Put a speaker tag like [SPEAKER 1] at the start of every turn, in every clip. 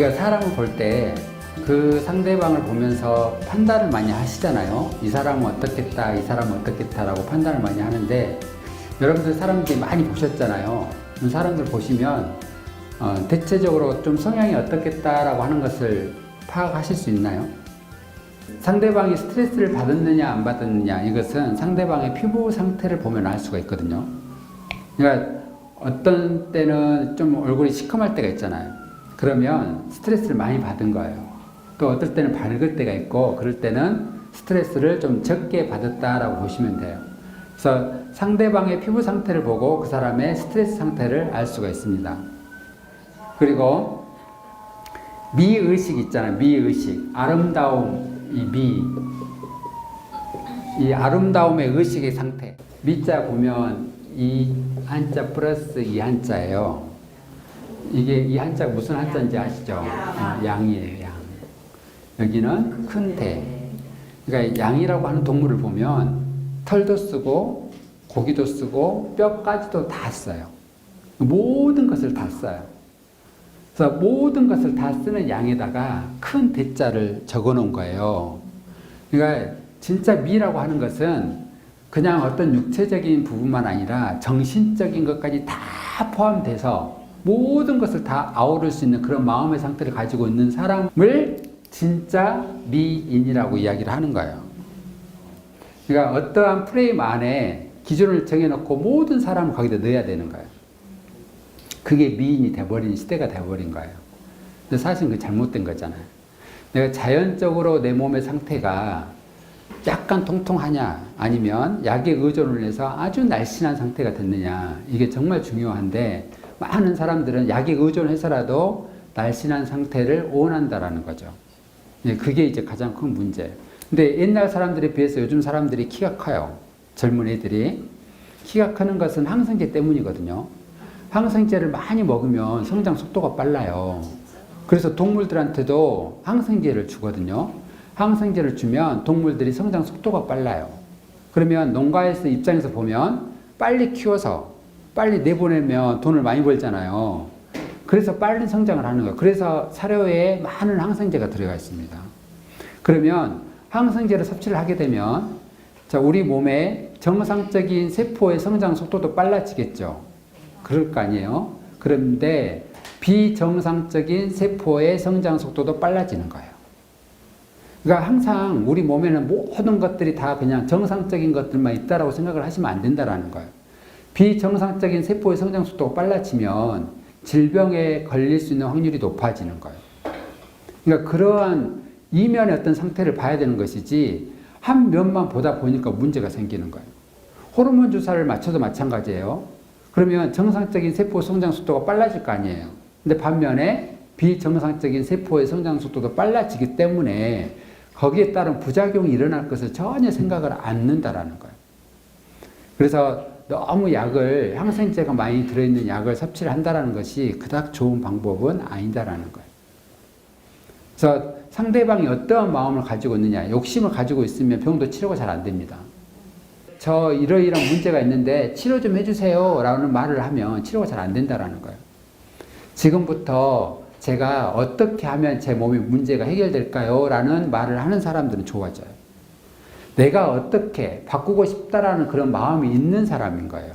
[SPEAKER 1] 우리가 사람을 볼 때 그 상대방을 보면서 판단을 많이 하시잖아요. 이 사람은 어떻겠다, 이 사람은 어떻겠다라고 판단을 많이 하는데, 여러분들 사람들이 많이 보셨잖아요. 사람들 보시면 대체적으로 좀 성향이 어떻겠다라고 하는 것을 파악하실 수 있나요? 상대방이 스트레스를 받았느냐 안 받았느냐, 이것은 상대방의 피부 상태를 보면 알 수가 있거든요. 그러니까 어떤 때는 좀 얼굴이 시커멀 때가 있잖아요. 그러면 스트레스를 많이 받은 거예요. 또 어떨 때는 밝을 때가 있고, 그럴 때는 스트레스를 좀 적게 받았다라고 보시면 돼요. 그래서 상대방의 피부 상태를 보고 그 사람의 스트레스 상태를 알 수가 있습니다. 그리고 미의식 있잖아요. 미의식. 아름다움, 이 아름다움의 의식의 상태. 미자 보면 이 한자 플러스 이 한자예요. 이게 이 한자가 무슨 한자인지 아시죠? 양이에요, 양. 여기는 큰 대. 그러니까 양이라고 하는 동물을 보면 털도 쓰고 고기도 쓰고 뼈까지도 다 써요. 모든 것을 다 써요. 그래서 모든 것을 다 쓰는 양에다가 큰 대자를 적어 놓은 거예요. 그러니까 진짜 미라고 하는 것은 그냥 어떤 육체적인 부분만 아니라 정신적인 것까지 다 포함돼서 모든 것을 다 아우를 수 있는 그런 마음의 상태를 가지고 있는 사람을 진짜 미인이라고 이야기를 하는 거예요. 그러니까 어떠한 프레임 안에 기준을 정해놓고 모든 사람을 거기다 넣어야 되는 거예요. 그게 미인이 돼버린 시대가 돼버린 거예요. 근데 사실 그게 잘못된 거잖아요. 내가 자연적으로 내 몸의 상태가 약간 통통하냐, 아니면 약에 의존을 해서 아주 날씬한 상태가 됐느냐, 이게 정말 중요한데, 많은 사람들은 약에 의존해서라도 날씬한 상태를 원한다라는 거죠. 그게 이제 가장 큰 문제예요. 근데 옛날 사람들에 비해서 요즘 사람들이 키가 커요. 젊은 애들이. 키가 크는 것은 항생제 때문이거든요. 항생제를 많이 먹으면 성장 속도가 빨라요. 그래서 동물들한테도 항생제를 주거든요. 항생제를 주면 동물들이 성장 속도가 빨라요. 그러면 농가에서 입장에서 보면 빨리 키워서 빨리 내보내면 돈을 많이 벌잖아요. 그래서 빨리 성장을 하는 거예요. 그래서 사료에 많은 항생제가 들어가 있습니다. 그러면 항생제를 섭취를 하게 되면 자, 우리 몸의 정상적인 세포의 성장 속도도 빨라지겠죠. 그럴 거 아니에요. 그런데 비정상적인 세포의 성장 속도도 빨라지는 거예요. 그러니까 항상 우리 몸에는 모든 것들이 다 그냥 정상적인 것들만 있다라고 생각을 하시면 안 된다라는 거예요. 비정상적인 세포의 성장 속도가 빨라지면 질병에 걸릴 수 있는 확률이 높아지는 거예요. 그러니까 그러한 이면의 어떤 상태를 봐야 되는 것이지 한 면만 보다 보니까 문제가 생기는 거예요. 호르몬 주사를 맞춰도 마찬가지예요. 그러면 정상적인 세포 성장 속도가 빨라질 거 아니에요. 근데 반면에 비정상적인 세포의 성장 속도도 빨라지기 때문에 거기에 따른 부작용이 일어날 것을 전혀 생각을 않는다라는 거예요. 그래서 너무 약을, 항생제가 많이 들어있는 약을 섭취를 한다는 것이 그닥 좋은 방법은 아니다라는 거예요. 그래서 상대방이 어떠한 마음을 가지고 있느냐, 욕심을 가지고 있으면 병도 치료가 잘 안 됩니다. 저 이러이러한 문제가 있는데 치료 좀 해주세요 라는 말을 하면 치료가 잘 안 된다라는 거예요. 지금부터 제가 어떻게 하면 제 몸의 문제가 해결될까요? 라는 말을 하는 사람들은 좋아져요. 내가 어떻게 바꾸고 싶다라는 그런 마음이 있는 사람인 거예요.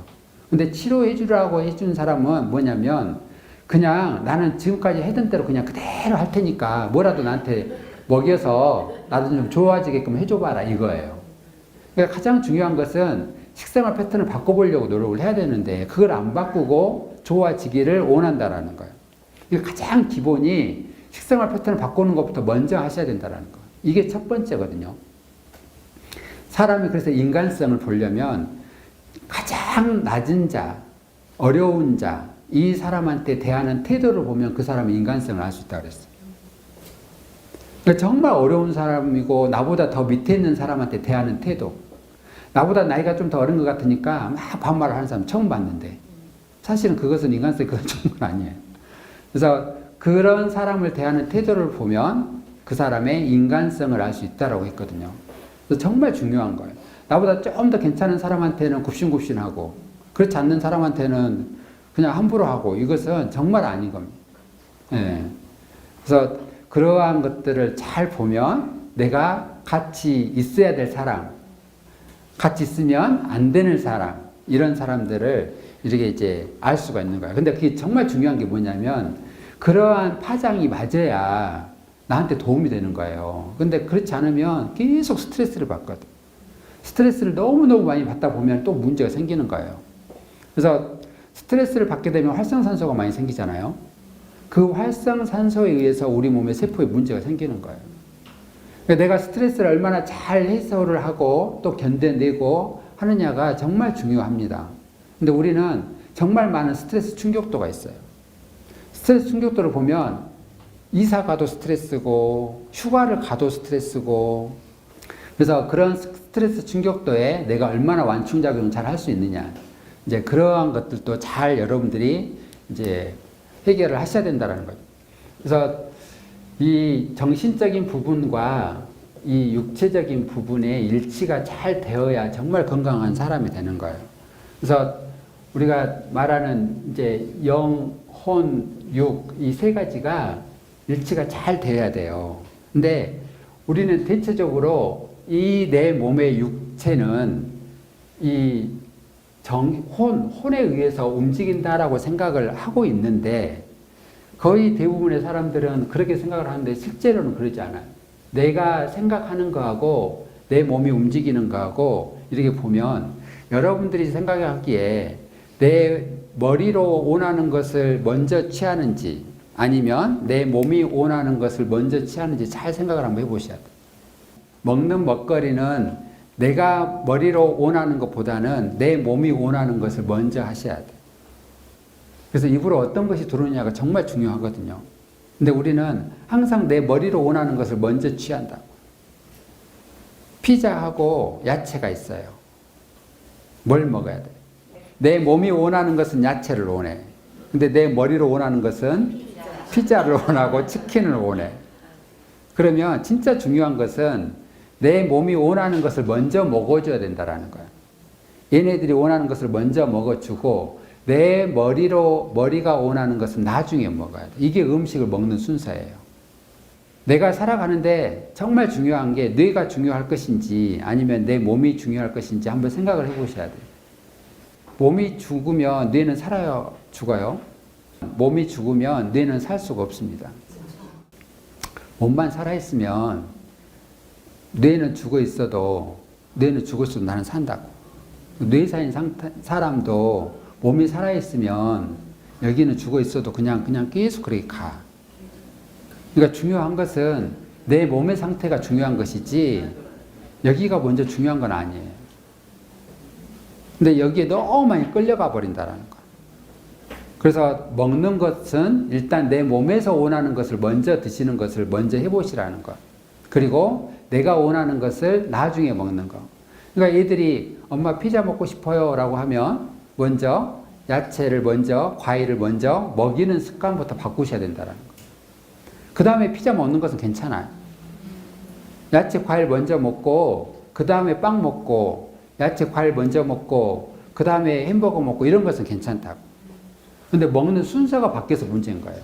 [SPEAKER 1] 근데 치료해 주라고 해준 사람은 뭐냐면 그냥 나는 지금까지 하던 대로 그냥 그대로 할 테니까 뭐라도 나한테 먹여서 나도 좀 좋아지게끔 해줘봐라 이거예요. 그러니까 가장 중요한 것은 식생활 패턴을 바꿔보려고 노력을 해야 되는데 그걸 안 바꾸고 좋아지기를 원한다라는 거예요. 이게 가장 기본이 식생활 패턴을 바꾸는 것부터 먼저 하셔야 된다는 거예요. 이게 첫 번째거든요. 사람이 그래서 인간성을 보려면 가장 낮은 자, 어려운 자, 이 사람한테 대하는 태도를 보면 그 사람의 인간성을 알 수 있다고 그랬어요. 그러니까 정말 어려운 사람이고 나보다 더 밑에 있는 사람한테 대하는 태도. 나보다 나이가 좀 더 어린 것 같으니까 막 반말을 하는 사람 처음 봤는데 사실은 그것은 인간성이 그건 좋은 건 아니에요. 그래서 그런 사람을 대하는 태도를 보면 그 사람의 인간성을 알 수 있다고 했거든요. 그래서 정말 중요한 거예요. 나보다 좀 더 괜찮은 사람한테는 굽신굽신하고 그렇지 않는 사람한테는 그냥 함부로 하고 이것은 정말 아닌 겁니다. 예. 그래서 그러한 것들을 잘 보면 내가 같이 있어야 될 사람, 같이 있으면 안 되는 사람, 이런 사람들을 이렇게 이제 알 수가 있는 거야. 근데 그게 정말 중요한 게 뭐냐면 그러한 파장이 맞아야 나한테 도움이 되는 거예요. 근데 그렇지 않으면 계속 스트레스를 받거든. 스트레스를 너무너무 많이 받다 보면 또 문제가 생기는 거예요. 그래서 스트레스를 받게 되면 활성산소가 많이 생기잖아요. 그 활성산소에 의해서 우리 몸의 세포에 문제가 생기는 거예요. 그러니까 내가 스트레스를 얼마나 잘 해소를 하고 또 견뎌내고 하느냐가 정말 중요합니다. 근데 우리는 정말 많은 스트레스 충격도가 있어요. 스트레스 충격도를 보면 이사 가도 스트레스고 휴가를 가도 스트레스고, 그래서 그런 스트레스 충격도에 내가 얼마나 완충작용을 잘 할 수 있느냐, 이제 그러한 것들도 잘 여러분들이 이제 해결을 하셔야 된다는 거죠. 그래서 이 정신적인 부분과 이 육체적인 부분의 일치가 잘 되어야 정말 건강한 사람이 되는 거예요. 그래서 우리가 말하는 이제 영, 혼, 육, 이 세 가지가 일치가 잘 돼야 돼요. 근데 우리는 대체적으로 이 내 몸의 육체는 이 혼에 의해서 움직인다라고 생각을 하고 있는데, 거의 대부분의 사람들은 그렇게 생각을 하는데 실제로는 그러지 않아요. 내가 생각하는 거하고 내 몸이 움직이는 거하고 이렇게 보면 여러분들이 생각하기에 내 머리로 원하는 것을 먼저 취하는지 아니면 내 몸이 원하는 것을 먼저 취하는지 잘 생각을 한번 해보셔야 돼요. 먹는 먹거리는 내가 머리로 원하는 것보다는 내 몸이 원하는 것을 먼저 하셔야 돼요. 그래서 입으로 어떤 것이 들어오느냐가 정말 중요하거든요. 근데 우리는 항상 내 머리로 원하는 것을 먼저 취한다고. 피자하고 야채가 있어요. 뭘 먹어야 돼? 내 몸이 원하는 것은 야채를 원해. 근데 내 머리로 원하는 것은 피자를 원하고 치킨을 원해. 그러면 진짜 중요한 것은 내 몸이 원하는 것을 먼저 먹어줘야 된다라는 거야. 얘네들이 원하는 것을 먼저 먹어주고 내 머리가 원하는 것은 나중에 먹어야 돼. 이게 음식을 먹는 순서예요. 내가 살아가는데 정말 중요한 게 뇌가 중요할 것인지 아니면 내 몸이 중요할 것인지 한번 생각을 해보셔야 돼요. 몸이 죽으면 뇌는 살아요, 죽어요? 몸이 죽으면 뇌는 살 수가 없습니다. 몸만 살아있으면 뇌는 죽어있어도 나는 산다고. 뇌사인 사람도 몸이 살아있으면 여기는 죽어있어도 그냥 계속 그렇게 가. 그러니까 중요한 것은 내 몸의 상태가 중요한 것이지 여기가 먼저 중요한 건 아니에요. 근데 여기에 너무 많이 끌려가 버린다는 거. 그래서 먹는 것은 일단 내 몸에서 원하는 것을 먼저 드시는 것을 먼저 해보시라는 거. 그리고 내가 원하는 것을 나중에 먹는 거. 그러니까 애들이 엄마 피자 먹고 싶어요 라고 하면 먼저 야채를 먼저, 과일을 먼저 먹이는 습관부터 바꾸셔야 된다는 거. 그 다음에 피자 먹는 것은 괜찮아요. 야채, 과일 먼저 먹고 그 다음에 빵 먹고 야채, 과일 먼저 먹고 그 다음에 햄버거 먹고 이런 것은 괜찮다고. 근데 먹는 순서가 바뀌어서 문제인 거예요.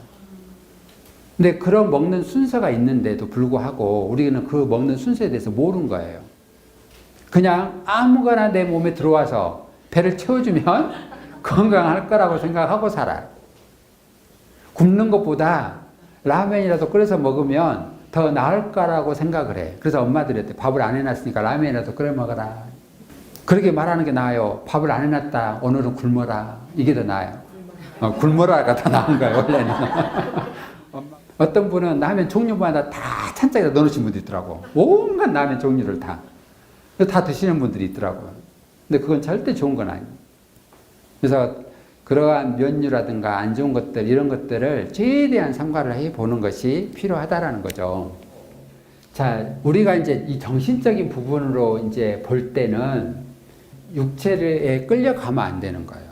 [SPEAKER 1] 근데 그런 먹는 순서가 있는데도 불구하고 우리는 그 먹는 순서에 대해서 모르는 거예요. 그냥 아무거나 내 몸에 들어와서 배를 채워주면 건강할 거라고 생각하고 살아요. 굶는 것보다 라면이라도 끓여서 먹으면 더 나을 거라고 생각을 해. 그래서 엄마들한테 밥을 안 해놨으니까 라면이라도 끓여 먹어라. 그렇게 말하는 게 나아요. 밥을 안 해놨다. 오늘은 굶어라. 이게 더 나아요. 굶어라가 더 나은 거예요, 원래는. 어떤 분은 라면 종류마다 다 찬장에다 넣어놓으신 분도 있더라고. 온갖 라면 종류를 다 드시는 분들이 있더라고요. 근데 그건 절대 좋은 건 아니에요. 그래서 그러한 면류라든가 안 좋은 것들, 이런 것들을 최대한 삼가를 해보는 것이 필요하다라는 거죠. 자, 우리가 이제 이 정신적인 부분으로 이제 볼 때는 육체에 끌려가면 안 되는 거예요.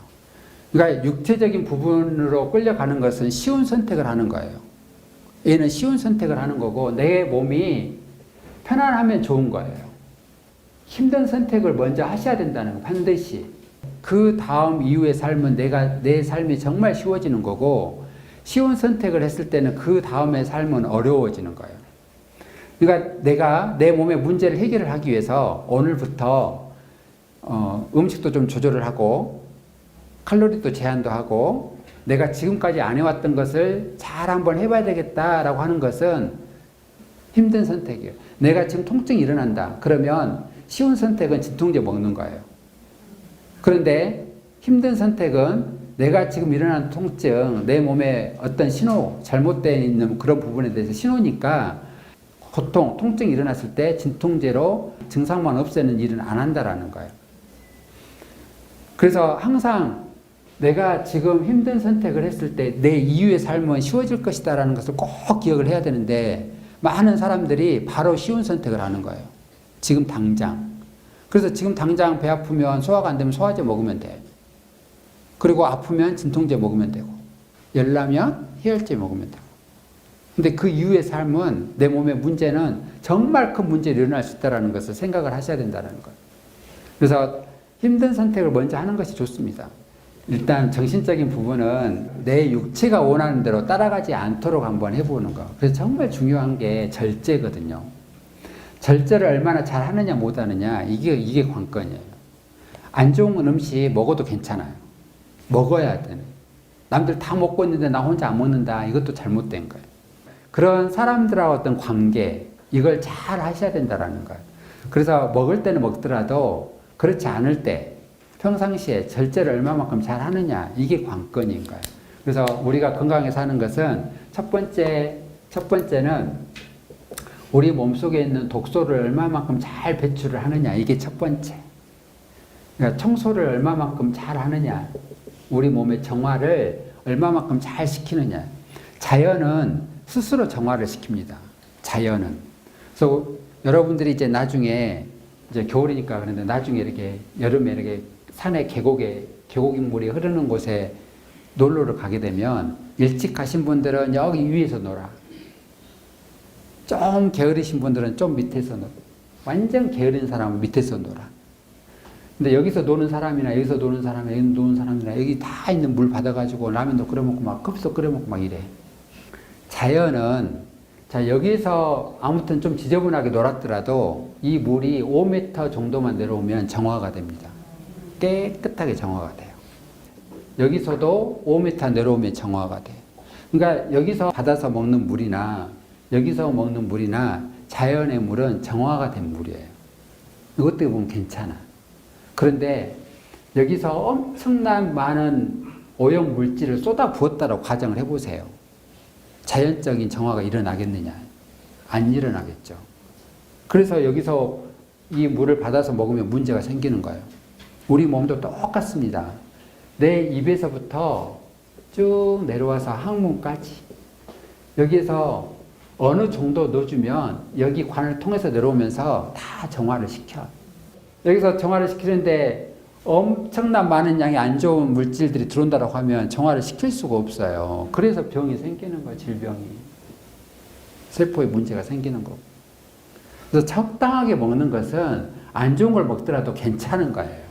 [SPEAKER 1] 그러니까 육체적인 부분으로 끌려가는 것은 쉬운 선택을 하는 거예요. 얘는 쉬운 선택을 하는 거고 내 몸이 편안하면 좋은 거예요. 힘든 선택을 먼저 하셔야 된다는 거, 반드시. 그 다음 이후의 삶은 내 삶이 정말 쉬워지는 거고 쉬운 선택을 했을 때는 그 다음의 삶은 어려워지는 거예요. 그러니까 내가 내 몸의 문제를 해결을 하기 위해서 오늘부터 음식도 좀 조절을 하고 칼로리도 제한도 하고 내가 지금까지 안 해왔던 것을 잘 한번 해봐야 되겠다라고 하는 것은 힘든 선택이에요. 내가 지금 통증이 일어난다. 그러면 쉬운 선택은 진통제 먹는 거예요. 그런데 힘든 선택은 내가 지금 일어나는 통증, 내 몸에 어떤 신호, 잘못되어 있는 그런 부분에 대해서 신호니까 고통, 통증이 일어났을 때 진통제로 증상만 없애는 일은 안 한다라는 거예요. 그래서 항상 내가 지금 힘든 선택을 했을 때 내 이후의 삶은 쉬워질 것이다라는 것을 꼭 기억을 해야 되는데 많은 사람들이 바로 쉬운 선택을 하는 거예요. 지금 당장. 그래서 지금 당장 배 아프면 소화가 안 되면 소화제 먹으면 돼. 그리고 아프면 진통제 먹으면 되고 열나면 해열제 먹으면 되고. 근데 그 이후의 삶은 내 몸의 문제는 정말 큰 문제가 일어날 수 있다는 것을 생각을 하셔야 된다는 거예요. 그래서 힘든 선택을 먼저 하는 것이 좋습니다. 일단 정신적인 부분은 내 육체가 원하는 대로 따라가지 않도록 한번 해보는 거. 그래서 정말 중요한 게 절제거든요. 절제를 얼마나 잘 하느냐 못 하느냐 이게 관건이에요. 안 좋은 음식 먹어도 괜찮아요. 먹어야 되는. 남들 다 먹고 있는데 나 혼자 안 먹는다. 이것도 잘못된 거예요. 그런 사람들하고 어떤 관계 이걸 잘 하셔야 된다는 거예요. 그래서 먹을 때는 먹더라도 그렇지 않을 때 평상시에 절제를 얼마만큼 잘 하느냐 이게 관건인 거예요. 그래서 우리가 건강하게 사는 것은 첫 번째는 우리 몸속에 있는 독소를 얼마만큼 잘 배출을 하느냐 이게 첫 번째. 그러니까 청소를 얼마만큼 잘 하느냐, 우리 몸의 정화를 얼마만큼 잘 시키느냐. 자연은 스스로 정화를 시킵니다. 자연은. 그래서 여러분들이 이제 나중에 이제 겨울이니까 그런데 나중에 이렇게 여름에 이렇게 산에 계곡물이 흐르는 곳에 놀러를 가게 되면 일찍 가신 분들은 여기 위에서 놀아. 좀 게으르신 분들은 좀 밑에서 놀아. 완전 게으른 사람은 밑에서 놀아. 근데 여기서 노는 사람이나 여기서 노는 사람이나 여기 노는 사람이나 여기 다 있는 물 받아가지고 라면도 끓여먹고 막 커피도 끓여먹고 막 이래. 자연은 자 여기서 아무튼 좀 지저분하게 놀았더라도 이 물이 5m 정도만 내려오면 정화가 됩니다. 깨끗하게 정화가 돼요. 여기서도 5m 내려오면 정화가 돼요. 그러니까 여기서 받아서 먹는 물이나 여기서 먹는 물이나 자연의 물은 정화가 된 물이에요. 이것도 보면 괜찮아. 그런데 여기서 엄청난 많은 오염 물질을 쏟아 부었다라고 가정을 해보세요. 자연적인 정화가 일어나겠느냐? 안 일어나겠죠. 그래서 여기서 이 물을 받아서 먹으면 문제가 생기는 거예요. 우리 몸도 똑같습니다. 내 입에서부터 쭉 내려와서 항문까지 여기에서 어느 정도 넣어주면 여기 관을 통해서 내려오면서 다 정화를 시켜. 여기서 정화를 시키는데 엄청난 많은 양의 안 좋은 물질들이 들어온다고 하면 정화를 시킬 수가 없어요. 그래서 병이 생기는 거예요. 질병이. 세포에 문제가 생기는 거고. 그래서 적당하게 먹는 것은 안 좋은 걸 먹더라도 괜찮은 거예요.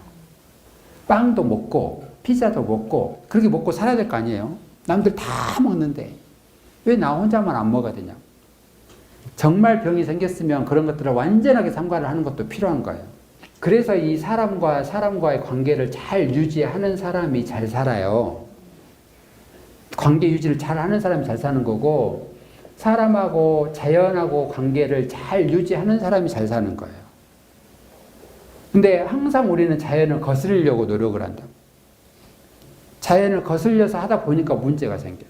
[SPEAKER 1] 빵도 먹고 피자도 먹고 그렇게 먹고 살아야 될 거 아니에요. 남들 다 먹는데 왜 나 혼자만 안 먹어야 되냐. 정말 병이 생겼으면 그런 것들을 완전하게 삼가를 하는 것도 필요한 거예요. 그래서 이 사람과의 관계를 잘 유지하는 사람이 잘 살아요. 관계 유지를 잘 하는 사람이 잘 사는 거고 사람하고 자연하고 관계를 잘 유지하는 사람이 잘 사는 거예요. 근데 항상 우리는 자연을 거스르려고 노력을 한다. 자연을 거슬려서 하다 보니까 문제가 생겨요.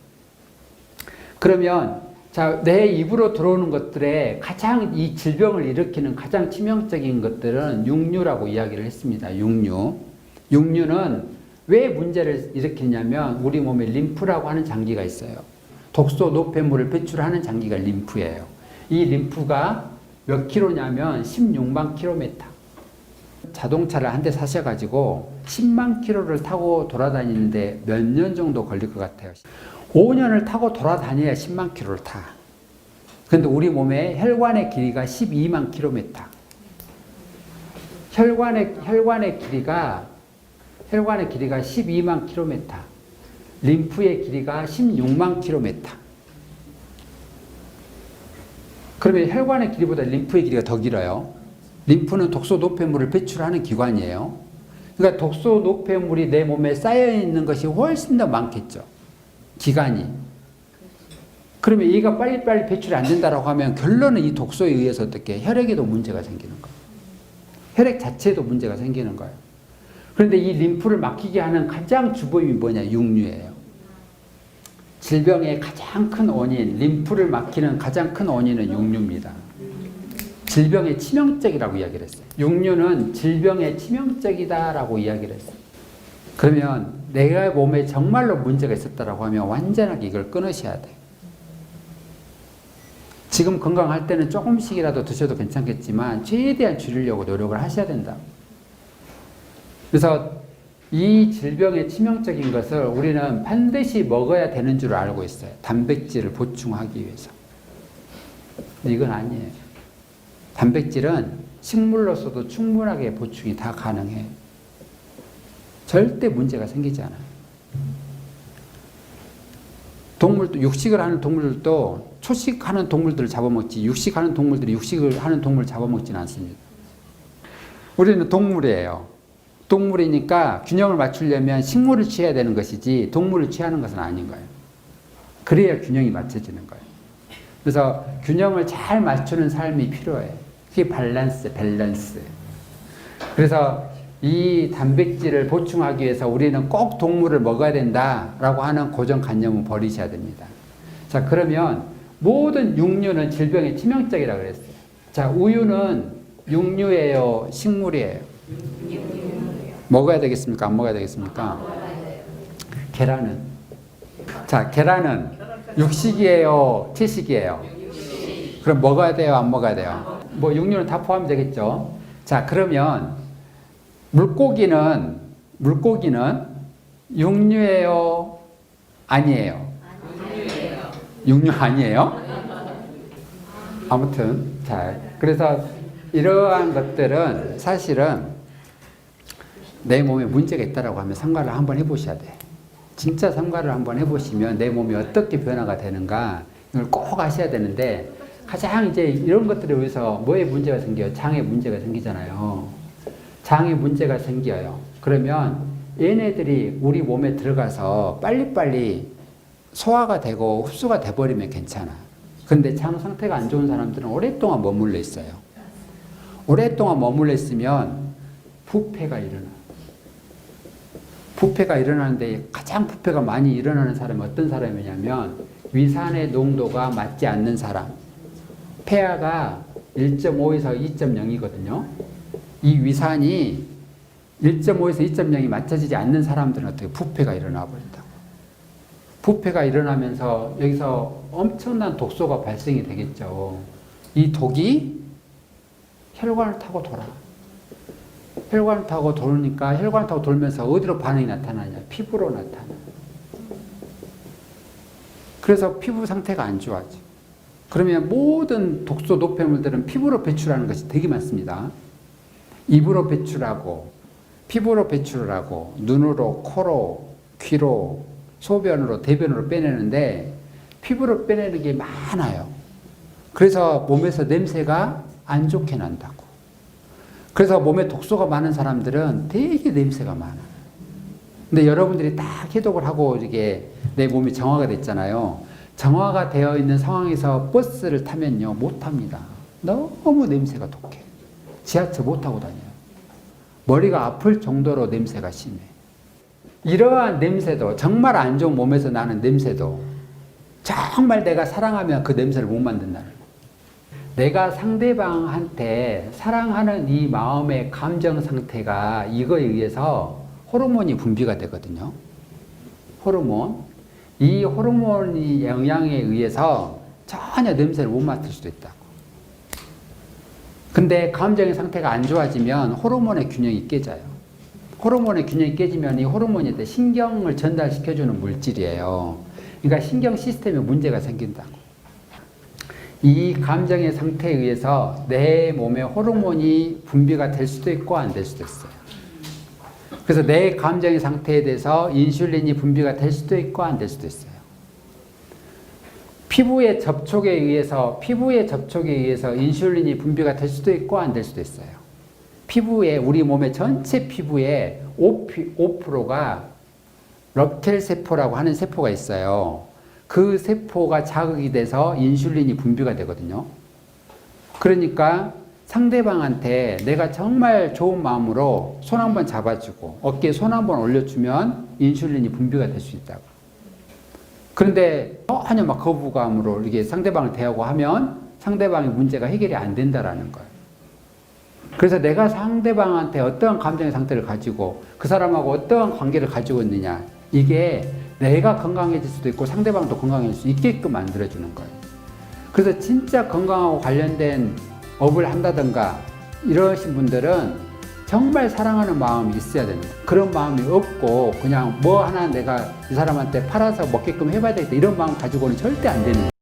[SPEAKER 1] 그러면 자, 내 입으로 들어오는 것들에 가장 이 질병을 일으키는 가장 치명적인 것들은 육류라고 이야기를 했습니다. 육류. 육류는 왜 문제를 일으키냐면 우리 몸에 림프라고 하는 장기가 있어요. 독소 노폐물을 배출하는 장기가 림프예요. 이 림프가 몇 킬로냐면 16만 킬로미터. 자동차를 한 대 사셔가지고 10만 킬로를 타고 돌아다니는데 몇 년 정도 걸릴 것 같아요. 5년을 타고 돌아다녀야 10만 킬로를 타. 그런데 우리 몸의 혈관의 길이가 12만 킬로미터. 혈관의 길이가 12만 킬로미터. 림프의 길이가 16만 킬로미터. 그러면 혈관의 길이보다 림프의 길이가 더 길어요. 림프는 독소 노폐물을 배출하는 기관이에요. 그러니까 독소 노폐물이 내 몸에 쌓여 있는 것이 훨씬 더 많겠죠. 기간이. 그러면 얘가 빨리빨리 배출이 안 된다라고 하면 결론은 이 독소에 의해서 어떻게 혈액에도 문제가 생기는 거예요. 혈액 자체에도 문제가 생기는 거예요. 그런데 이 림프를 막히게 하는 가장 주범이 뭐냐? 육류예요. 질병의 가장 큰 원인, 림프를 막히는 가장 큰 원인은 육류입니다. 질병의 치명적이라고 이야기를 했어요. 육류는 질병의 치명적이다라고 이야기를 했어요. 그러면 내가 몸에 정말로 문제가 있었다라고 하면 완전하게 이걸 끊으셔야 돼요. 지금 건강할 때는 조금씩이라도 드셔도 괜찮겠지만 최대한 줄이려고 노력을 하셔야 된다. 그래서 이 질병의 치명적인 것을 우리는 반드시 먹어야 되는 줄 알고 있어요. 단백질을 보충하기 위해서. 근데 이건 아니에요. 단백질은 식물로서도 충분하게 보충이 다 가능해요. 절대 문제가 생기지 않아요. 동물도, 육식을 하는 동물들도 초식하는 동물들을 잡아먹지, 육식하는 동물들이 육식을 하는 동물을 잡아먹지는 않습니다. 우리는 동물이에요. 동물이니까 균형을 맞추려면 식물을 취해야 되는 것이지 동물을 취하는 것은 아닌 거예요. 그래야 균형이 맞춰지는 거예요. 그래서 균형을 잘 맞추는 삶이 필요해요. 그게 밸런스. 그래서 이 단백질을 보충하기 위해서 우리는 꼭 동물을 먹어야 된다라고 하는 고정관념은 버리셔야 됩니다. 자, 그러면 모든 육류는 질병의 치명적이라고 그랬어요. 자, 우유는 육류예요? 식물이에요? 먹어야 되겠습니까? 안 먹어야 되겠습니까? 계란은? 자, 계란은 육식이에요? 채식이에요? 그럼 먹어야 돼요? 안 먹어야 돼요? 뭐 육류는 다 포함이 되겠죠? 자, 그러면 물고기는 육류예요? 아니에요? 육류 아니에요? 아무튼, 자, 그래서 이러한 것들은 사실은 내 몸에 문제가 있다라고 하면 상관을 한번 해보셔야 돼. 진짜 상관을 한번 해보시면 내 몸이 어떻게 변화가 되는가 이걸 꼭 아셔야 되는데 가장 이제 이런 것들에 의해서 뭐에 문제가 생겨요? 장에 문제가 생기잖아요. 장에 문제가 생겨요. 그러면 얘네들이 우리 몸에 들어가서 빨리빨리 소화가 되고 흡수가 돼버리면 괜찮아. 그런데 장 상태가 안 좋은 사람들은 오랫동안 머물러 있어요. 오랫동안 머물러 있으면 부패가 일어나. 부패가 일어나는데 가장 부패가 많이 일어나는 사람이 어떤 사람이냐면 위산의 농도가 맞지 않는 사람. 폐하가 1.5에서 2.0이거든요. 이 위산이 1.5에서 2.0이 맞춰지지 않는 사람들은 어떻게 부패가 일어나 버린다고. 부패가 일어나면서 여기서 엄청난 독소가 발생이 되겠죠. 이 독이 혈관을 타고 돌아. 혈관을 타고 돌으니까 혈관을 타고 돌면서 어디로 반응이 나타나냐? 피부로 나타나. 그래서 피부 상태가 안 좋아져. 그러면 모든 독소 노폐물들은 피부로 배출하는 것이 되게 많습니다. 입으로 배출하고 피부로 배출을 하고 눈으로, 코로, 귀로, 소변으로, 대변으로 빼내는데 피부로 빼내는 게 많아요. 그래서 몸에서 냄새가 안 좋게 난다고. 그래서 몸에 독소가 많은 사람들은 되게 냄새가 많아. 근데 여러분들이 딱 해독을 하고 이게 내 몸이 정화가 됐잖아요. 정화가 되어 있는 상황에서 버스를 타면요, 못 탑니다. 너무 냄새가 독해. 지하철 못 타고 다녀요. 머리가 아플 정도로 냄새가 심해. 이러한 냄새도, 정말 안 좋은 몸에서 나는 냄새도 정말 내가 사랑하면 그 냄새를 못 만든다는 거예요. 내가 상대방한테 사랑하는 이 마음의 감정 상태가 이거에 의해서 호르몬이 분비가 되거든요. 호르몬. 이 호르몬이 영향에 의해서 전혀 냄새를 못 맡을 수도 있다고. 근데 감정의 상태가 안 좋아지면 호르몬의 균형이 깨져요. 호르몬의 균형이 깨지면 이 호르몬이 신경을 전달시켜주는 물질이에요. 그러니까 신경 시스템에 문제가 생긴다고. 이 감정의 상태에 의해서 내 몸에 호르몬이 분비가 될 수도 있고 안 될 수도 있어요. 그래서 내 감정의 상태에 대해서 인슐린이 분비가 될 수도 있고 안 될 수도 있어요. 피부의 접촉에 의해서 인슐린이 분비가 될 수도 있고 안 될 수도 있어요. 피부에, 우리 몸의 전체 피부에 5%가 럽켈 세포라고 하는 세포가 있어요. 그 세포가 자극이 돼서 인슐린이 분비가 되거든요. 그러니까 상대방한테 내가 정말 좋은 마음으로 손 한번 잡아주고 어깨에 손 한번 올려주면 인슐린이 분비가 될 수 있다고. 그런데 전혀 막 거부감으로 이렇게 상대방을 대하고 하면 상대방의 문제가 해결이 안 된다라는 거예요. 그래서 내가 상대방한테 어떠한 감정의 상태를 가지고 그 사람하고 어떠한 관계를 가지고 있느냐, 이게 내가 건강해질 수도 있고 상대방도 건강해질 수 있게끔 만들어주는 거예요. 그래서 진짜 건강하고 관련된 업을 한다든가 이러신 분들은 정말 사랑하는 마음이 있어야 됩니다. 그런 마음이 없고 그냥 뭐 하나 내가 이 사람한테 팔아서 먹게끔 해봐야 되겠다 이런 마음 가지고는 절대 안 되는 거예요.